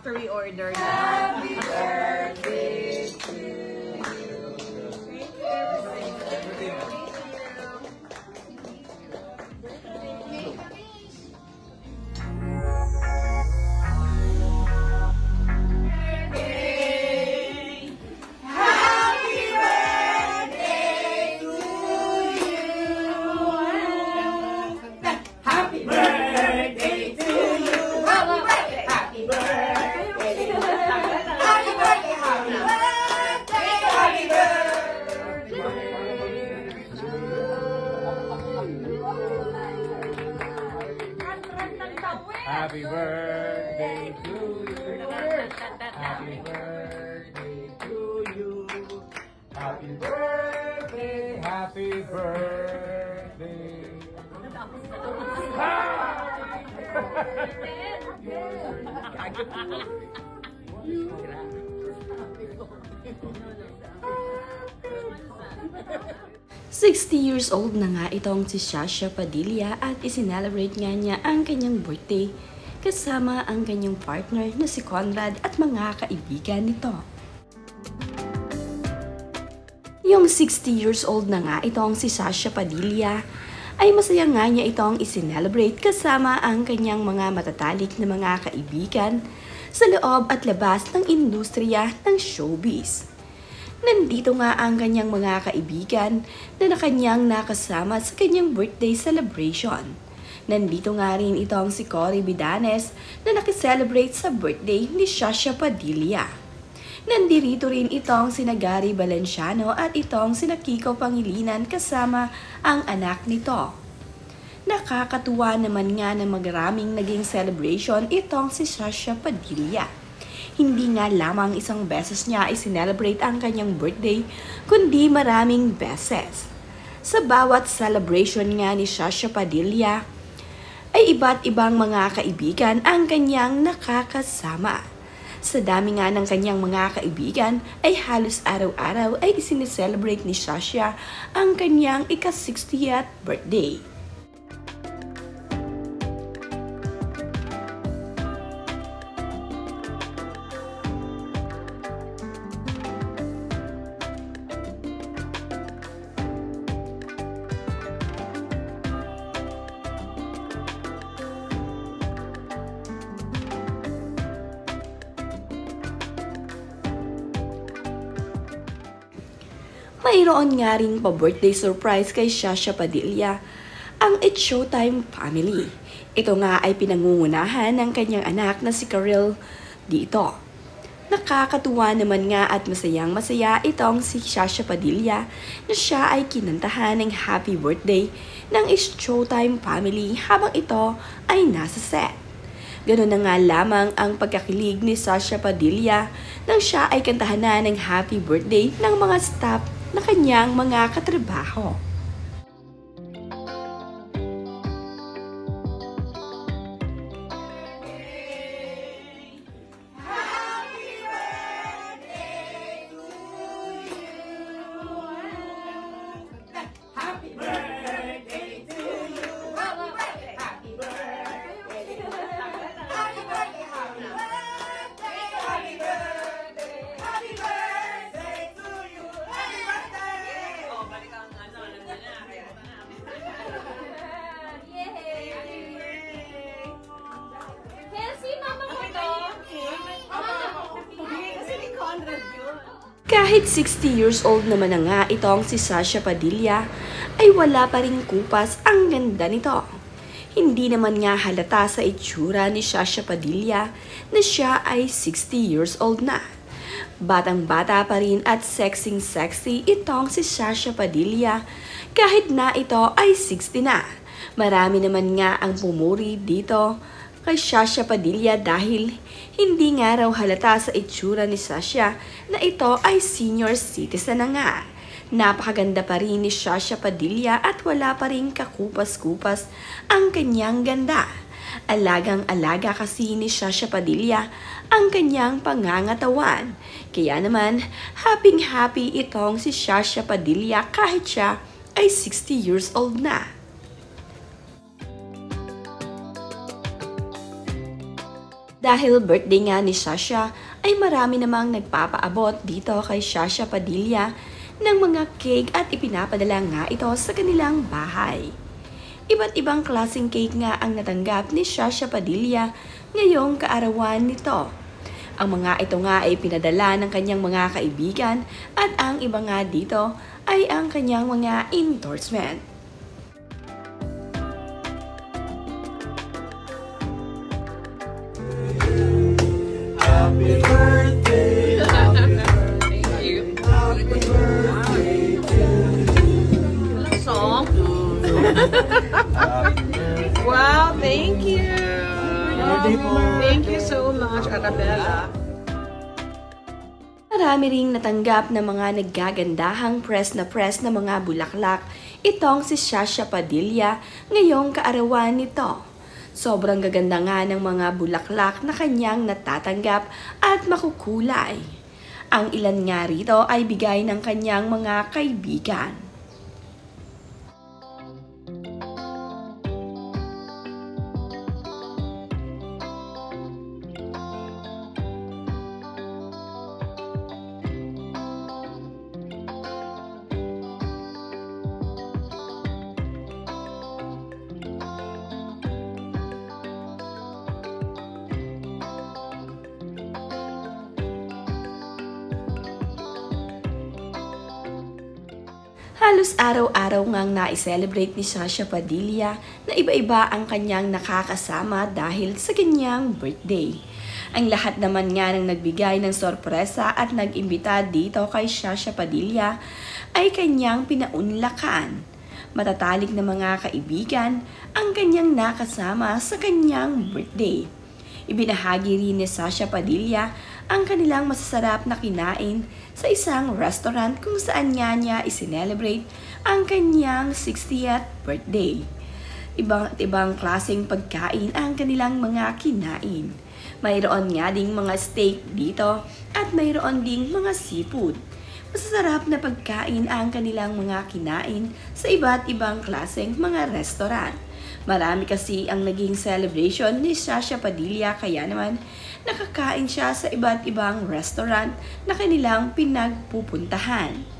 to reorder na. Happy birthday to you. Happy birthday to you. Happy birthday to you. Happy birthday, happy birthday. "60 years old na nga itong si Sasha Padilla at isinelebrate nga niya ang kanyang birthday kasama ang kanyang partner na si Conrad at mga kaibigan nito. Yung 60 years old na nga itong si Sasha Padilla ay masaya nga niya itong isinelebrate kasama ang kanyang mga matatalik na mga kaibigan sa loob at labas ng industriya ng showbiz. Nandito nga ang kanyang mga kaibigan na kanyang nakasama sa kanyang birthday celebration. Nandito nga rin itong si Cory Bidanes na nakiselebrate sa birthday ni Sasha Padilla. Nandirito rin itong si Gary Valenciano at itong si Kiko Pangilinan kasama ang anak nito. Nakakatuwa naman nga na maraming naging celebration itong si Sasha Padilla. Hindi nga lamang isang beses niya isinelebrate ang kanyang birthday, kundi maraming beses. Sa bawat celebration nga ni Sasha Padilla, ay iba't ibang mga kaibigan ang kanyang nakakasama. Sa dami nga ng kanyang mga kaibigan, ay halos araw-araw ay isineselebrate ni Sasha ang kanyang ika-60th birthday. Mayroon nga rin pa-birthday surprise kay Sasha Padilla, ang It's Showtime family. Ito nga ay pinangungunahan ng kanyang anak na si Karil dito. Nakakatuwa naman nga at masayang-masaya itong si Sasha Padilla na siya ay kinantahan ng happy birthday ng It's Showtime family habang ito ay nasa set. Ganun na nga lamang ang pagkakilig ni Sasha Padilla nang siya ay kantahan na ng happy birthday ng mga staff na kanyang mga katrabaho. Kahit 60 years old naman na nga itong si Sasha Padilla, ay wala pa ring kupas ang ganda nito. Hindi naman nga halata sa itsura ni Sasha Padilla na siya ay 60 years old na. Batang-bata pa rin at sexy-sexy itong si Sasha Padilla kahit na ito ay 60 na. Marami naman nga ang pumuri dito kay Sasha Padilla dahil hindi nga raw halata sa itsura ni Sasha na ito ay senior citizen na nga. Napakaganda pa rin ni Sasha Padilla at wala pa rin kakupas-kupas ang kanyang ganda. Alagang-alaga kasi ni Sasha Padilla ang kanyang pangangatawan. Kaya naman, happy-happy itong si Sasha Padilla kahit siya ay 60 years old na. Dahil birthday nga ni Sasha, ay marami namang nagpapaabot dito kay Sasha Padilla ng mga cake at ipinapadala nga ito sa kanilang bahay. Iba't ibang klaseng cake nga ang natanggap ni Sasha Padilla ngayong kaarawan nito. Ang mga ito nga ay pinadala ng kanyang mga kaibigan at ang iba nga dito ay ang kanyang mga endorsement. Happy birthday, happy birthday. Thank you. Happy birthday to Walang song. Happy birthday. Wow, thank you. Birthday po. Thank you so much, Arabella. Marami ring natanggap na mga naggagandahang press na mga bulaklak itong si Sasha Padilla ngayong kaarawan nito. Sobrang gaganda nga ng mga bulaklak na kanyang natatanggap at makukulay. Ang ilan nga rito ay bigay ng kanyang mga kaibigan. Halos araw-araw ngang na-celebrate ni Sasha Padilla na iba-iba ang kanyang nakakasama dahil sa kanyang birthday. Ang lahat naman nga ng nagbigay ng sorpresa at nag-imbita dito kay Sasha Padilla ay kanyang pinaunlakan. Matatalik na mga kaibigan ang kanyang nakasama sa kanyang birthday. Ibinahagi rin ni Sasha Padilla ang kanilang masasarap na kinain sa isang restaurant kung saan niya isinelebrate ang kanyang 60th birthday. Ibang klaseng pagkain ang kanilang mga kinain. Mayroon nga ding mga steak dito at mayroon ding mga seafood. Masasarap na pagkain ang kanilang mga kinain sa iba't ibang klaseng mga restaurant. Marami kasi ang naging celebration ni Sasha Padilla kaya naman nakakain siya sa iba't ibang restaurant na kanilang pinagpupuntahan.